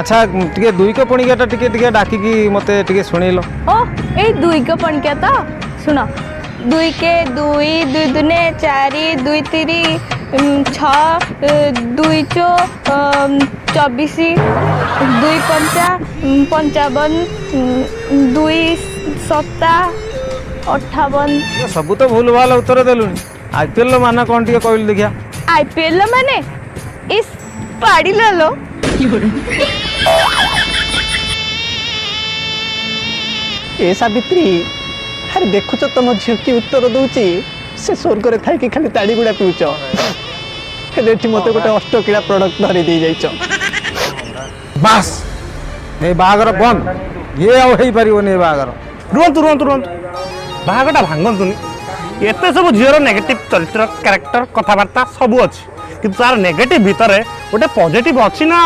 अच्छा टिके दुई को पणिकाटा टिके टिके डाकिकी मते टिके सुणैलो ओ ए दुई को पणकिया तो सुन दुई के दुई दुई दुने चारि दुई तिरी छ दुई चो 24 दुई पंचा 55 दुई सत्ता 58 सब तो भूल भाल उत्तर देलुनी आईपीएल माना कौन टिके कहलु देखिया आईपीएल माने इस पाड़ी लो ए सावित्री अरे देखुच तुम झील की उत्तर दूची से स्वर्ग रे थाई कि खाली ताड़ी गुड़ा पिउच हेले मत गोटे अष्टकीड़ा प्रोडक्ट धरी दे जाइछ बास ए बागर बंद ये आउ हेई परिवनी ए बागर रुहतु बाहागटा भांगतुनि एते सब झीर नेगेटिव चरित्र कैरेक्टर कथबार्ता सब अच्छी किंतु तार नेगेटिव भितर गोटे पॉजिटिव अच्छी ना